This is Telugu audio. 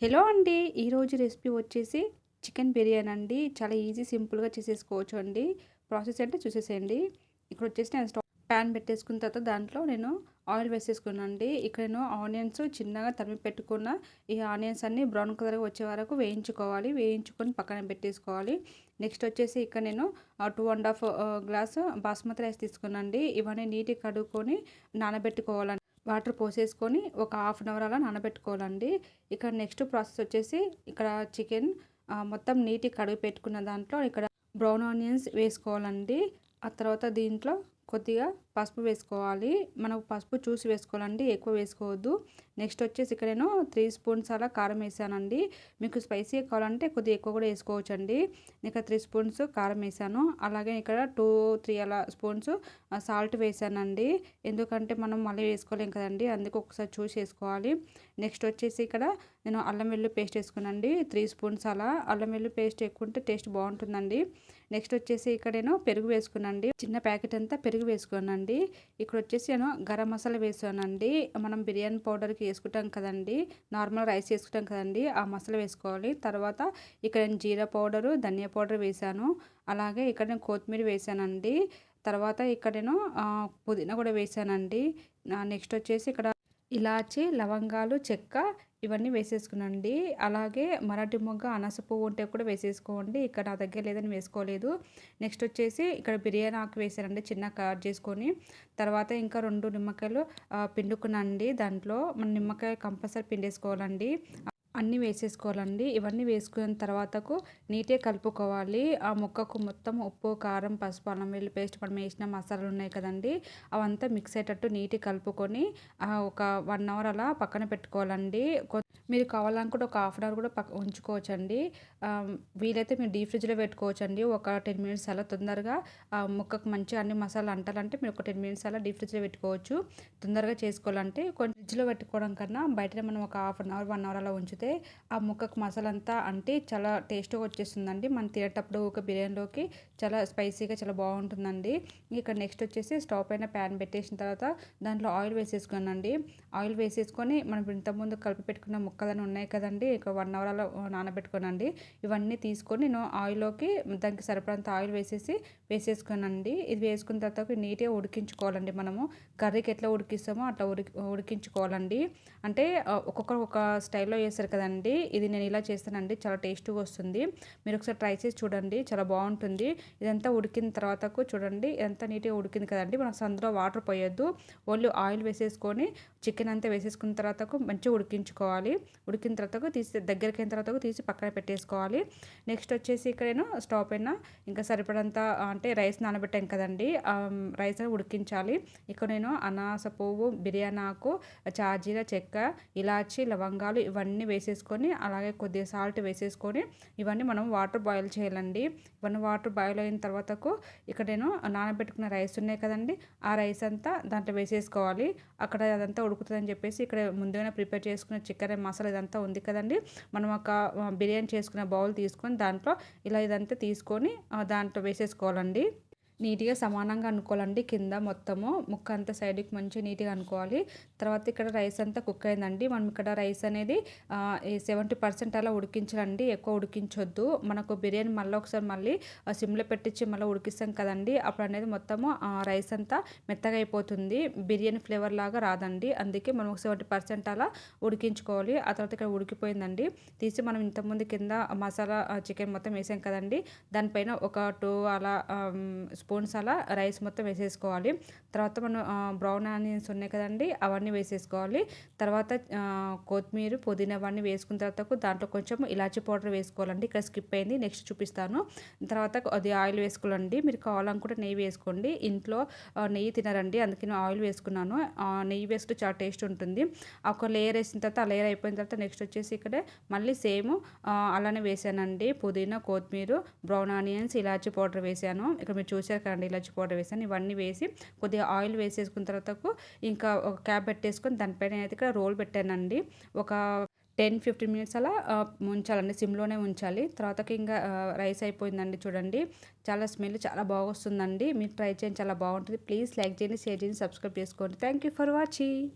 హలో అండి. ఈరోజు రెసిపీ వచ్చేసి చికెన్ బిర్యానీ అండి. చాలా ఈజీ సింపుల్‌గా చేసేసుకోవచ్చు అండి. ప్రాసెస్ అంటే చూసేసేయండి. ఇక్కడ వచ్చేసి నేను ప్యాన్ పెట్టేసుకున్న తర్వాత దాంట్లో నేను ఆయిల్ వేసేసుకున్నానండి. ఇక్కడ నేను ఆనియన్స్ చిన్నగా తరిమి పెట్టుకున్న ఈ ఆనియన్స్ అన్నీ బ్రౌన్ కలర్‌గా వచ్చే వరకు వేయించుకోవాలి. వేయించుకొని పక్కన పెట్టేసుకోవాలి. నెక్స్ట్ వచ్చేసి ఇక్కడ నేను 2 ½ గ్లాస్ బాస్మతి రైస్ తీసుకున్నానండి. ఇవన్నీ నీట్‌గా కడుక్కొని నానబెట్టుకోవాలండి. వాటర్ పోసేసుకొని ఒక హాఫ్ అన్ అవర్ అలా నానబెట్టుకోవాలండి. ఇక్కడ నెక్స్ట్ ప్రాసెస్ వచ్చేసి ఇక్కడ చికెన్ మొత్తం నీట్‌గా కడిగి పెట్టుకున్న దాంట్లో ఇక్కడ బ్రౌన్ ఆనియన్స్ వేసుకోవాలండి. ఆ తర్వాత దీంట్లో కొద్దిగా పసుపు వేసుకోవాలి. మనకు పసుపు చూసి వేసుకోవాలండి, ఎక్కువ వేసుకోవద్దు. నెక్స్ట్ వచ్చేసి ఇక్కడ నేను 3 స్పూన్స్ అలా కారం వేసానండి. మీకు స్పైసీగా కావాలంటే కొద్దిగా ఎక్కువ కూడా వేసుకోవచ్చండి. ఇక్కడ 3 స్పూన్స్ కారం వేసాను. అలాగే ఇక్కడ 2, 3 అలా స్పూన్స్ సాల్ట్ వేసానండి. ఎందుకంటే మనం మళ్ళీ వేసుకోలేం కదండి, అందుకు ఒకసారి చూసి వేసుకోవాలి. నెక్స్ట్ వచ్చేసి ఇక్కడ నేను అల్లం వెల్లుల్లి పేస్ట్ వేసుకున్నానండి. 3 స్పూన్స్ అలా అల్లం వెల్లుల్లి పేస్ట్ ఎక్కువ ఉంటే టేస్ట్ బాగుంటుందండి. నెక్స్ట్ వచ్చేసి ఇక్కడ నేను పెరుగు వేసుకున్నానండి. చిన్న ప్యాకెట్ అంతా పెరుగు వేసుకున్నానండి. ఇక్కడ వచ్చేసి నేను గరం మసాలా వేసానండి. మనం బిర్యానీ పౌడర్కి వేసుకుంటాం కదండి, నార్మల్ రైస్ వేసుకుంటాం కదండి, ఆ మసాలా వేసుకోవాలి. తర్వాత ఇక్కడ నేను జీరా పౌడరు, ధనియా పౌడర్ వేసాను. అలాగే ఇక్కడ నేను కొత్తిమీర వేసానండి. తర్వాత ఇక్కడ నేను పుదీనా కూడా వేసానండి. నెక్స్ట్ వచ్చేసి ఇక్కడ ఇలాచి, లవంగాలు, చెక్క ఇవన్నీ వేసేసుకునండి. అలాగే మరాఠీ మొగ్గ, అనాస పువ్వు ఉంటే కూడా వేసేసుకోండి. ఇక్కడ నా దగ్గర లేదని వేసుకోలేదు. నెక్స్ట్ వచ్చేసి ఇక్కడ బిర్యానీ ఆకు వేసానండి, చిన్న కట్ చేసుకొని. తర్వాత ఇంకా 2 నిమ్మకాయలు పిండుకున్నానండి. దాంట్లో మన నిమ్మకాయ కంపల్సరీ పిండేసుకోవాలండి. అన్నీ వేసేసుకోవాలండి. ఇవన్నీ వేసుకున్న తర్వాతకు నీట్గా కలుపుకోవాలి. ఆ ముక్కకు మొత్తం ఉప్పు, కారం, పసుపు, అల్లం వెల్లుల్లి పేస్ట్ మనం వేసిన మసాలాలు ఉన్నాయి కదండి, అవంతా మిక్స్ అయ్యేటట్టు నీట్గా కలుపుకొని ఒక 1 అవర్ అలా పక్కన పెట్టుకోవాలండి. మీరు కావాలనుకుంటే ఒక హాఫ్ అన్ అవర్ కూడా ఉంచుకోవచ్చండి. వీలైతే మీరు డీప్ ఫ్రిడ్జ్లో పెట్టుకోవచ్చండి. ఒక 10 మినిట్స్ అలా తొందరగా ముక్కకు మంచిగా అన్ని మసాలా అంటాలంటే మీరు ఒక 10 మినిట్స్ అలా డీప్ ఫ్రిడ్జ్లో పెట్టుకోవచ్చు. తొందరగా చేసుకోవాలంటే కొంచెం ఫ్రిడ్జ్లో పెట్టుకోవడం కన్నా బయటనే మనం ఒక హాఫ్ అన్ అవర్, 1 అవర్ అలా ఉంచితే ఆ ముక్కకు మసాలా అంతా అంటే చాలా టేస్ట్గా వచ్చేస్తుందండి. మనం తినేటప్పుడు ఒక బిర్యానీలోకి చాలా స్పైసీగా చాలా బాగుంటుందండి. ఇక్కడ నెక్స్ట్ వచ్చేసి స్టవ్ పైన ప్యాన్ పెట్టేసిన తర్వాత దాంట్లో ఆయిల్ వేసేసుకున్నానండి. ఆయిల్ వేసేసుకొని మనం ఇంతకుముందు కలిపి పెట్టుకున్న ముక్కలని ఉన్నాయి కదండి, ఇక 1 అవర్ అలా నానబెట్టుకోనండి. ఇవన్నీ తీసుకొని నేను ఆయిల్లోకి దానికి సరిపడంత ఆయిల్ వేసేసుకున్నానండి. ఇది వేసుకున్న తర్వాత నీట్గా ఉడికించుకోవాలండి. మనము కర్రీకి ఎట్లా ఉడికిస్తామో అట్లా ఉడికించుకోవాలండి. అంటే ఒక్కొక్కరు ఒక స్టైల్లో చేస్తారు కదండి, ఇది నేను ఇలా చేస్తానండి, చాలా టేస్ట్గా వస్తుంది. మీరు ఒకసారి ట్రై చేసి చూడండి, చాలా బాగుంటుంది. ఇదంతా ఉడికిన తర్వాతకు చూడండి, ఇదంతా నీట్గా ఉడికింది కదండి. మనం అందులో వాటర్ పోయొద్దు, ఓన్లీ ఆయిల్ వేసేసుకొని చికెన్ అంతా వేసేసుకున్న తర్వాతకు మంచిగా ఉడికించుకోవాలి. ఉడికిన తర్వాతకు తీసి దగ్గరికి అయిన తర్వాతకు తీసి పక్కన పెట్టేసుకోవాలి. నెక్స్ట్ వచ్చేసి ఇక్కడ నేను స్టవ్ పైన ఇంకా సరిపడంత అంటే రైస్ నానబెట్టాం కదండి, రైస్ ఉడికించాలి. ఇక్కడ నేను అనాస పువ్వు, బిర్యానీ ఆకు, చాజీరా, చెక్క, ఇలాచి, లవంగాలు ఇవన్నీ వేసేసుకొని అలాగే కొద్దిగా సాల్ట్ వేసేసుకొని ఇవన్నీ మనం వాటర్ బాయిల్ చేయాలండి. ఇవన్నీ వాటర్ బాయిల్ అయిన తర్వాతకు ఇక్కడ నేను నానబెట్టుకున్న రైస్ ఉన్నాయి కదండి, ఆ రైస్ అంతా దాంట్లో వేసేసుకోవాలి. అక్కడ అదంతా ఉడుకుతుందని చెప్పేసి ఇక్కడ ముందుగానే ప్రిపేర్ చేసుకున్న చికెన్ మసాలా ఇదంతా ఉంది కదండి, మనం ఒక బిర్యానీ చేసుకున్న బౌల్ తీసుకొని దాంట్లో ఇలా ఇదంతా తీసుకొని దాంట్లో వేసేసుకోవాలండి. నీట్గా సమానంగా అనుకోవాలండి. కింద మొత్తము ముక్క అంతా సైడ్కి మంచిగా నీట్గా అనుకోవాలి. తర్వాత ఇక్కడ రైస్ అంతా కుక్ అయిందండి. మనం ఇక్కడ రైస్ అనేది 70% అలా ఉడికించాలండి, ఎక్కువ ఉడికించొద్దు. మనకు బిర్యానీ మళ్ళీ ఒకసారి మళ్ళీ సిమ్లో పెట్టించి మళ్ళీ ఉడికిస్తాం కదండి, అప్పుడు అనేది మొత్తము రైస్ అంతా మెత్తగా అయిపోతుంది, బిర్యానీ ఫ్లేవర్ లాగా రాదండి. అందుకే మనం 70% అలా ఉడికించుకోవాలి. ఆ తర్వాత ఇక్కడ ఉడికిపోయిందండి, తీసి మనం ఇంతకుముందు కింద మసాలా చికెన్ మొత్తం వేసాం కదండి, దానిపైన ఒక 2 అలా స్పూన్స్ అలా రైస్ మొత్తం వేసేసుకోవాలి. తర్వాత మనం బ్రౌన్ ఆనియన్స్ ఉన్నాయి కదండి, అవన్నీ వేసేసుకోవాలి. తర్వాత కొత్తిమీర, పుదీనా అవన్నీ వేసుకున్న తర్వాత దాంట్లో కొంచెం ఇలాచీ పౌడర్ వేసుకోవాలండి. ఇక్కడ స్కిప్ అయింది, నెక్స్ట్ చూపిస్తాను. తర్వాత అది ఆయిల్ వేసుకోవాలండి. మీరు కావాలనుకుంటే నెయ్యి వేసుకోండి. ఇంట్లో నెయ్యి తినరండి, అందుకే నేను ఆయిల్ వేసుకున్నాను. నెయ్యి వేసుకుంటే చాలా టేస్ట్ ఉంటుంది. ఒక లేయర్ వేసిన తర్వాత ఆ లేయర్ అయిపోయిన తర్వాత నెక్స్ట్ వచ్చేసి ఇక్కడ మళ్ళీ సేమ్ అలానే వేసానండి. పుదీనా, కొత్తిమీర, బ్రౌన్ ఆనియన్స్, ఇలాచీ పౌడర్ వేసాను. ఇక్కడ మీరు చూసారు కదండి, ఇలాచి పౌడర్ వేసాను. ఇవన్నీ వేసి కొద్దిగా ఆయిల్ వేసేసుకున్న తర్వాతకు ఇంకా ఒక క్యాప్ పెట్టేసుకొని దానిపైన అయితే ఇక్కడ రోల్ పెట్టానండి. ఒక 10-15 మినిట్స్ అలా ఉంచాలండి, సిమ్లోనే ఉంచాలి. తర్వాతకి ఇంకా రైస్ అయిపోయిందండి. చూడండి, చాలా స్మెల్ చాలా బాగా వస్తుందండి. మీరు ట్రై చేయండి, చాలా బాగుంటుంది. ప్లీజ్ లైక్ చేయండి, షేర్ చేయండి, సబ్స్క్రైబ్ చేసుకోండి. Thank you for watching.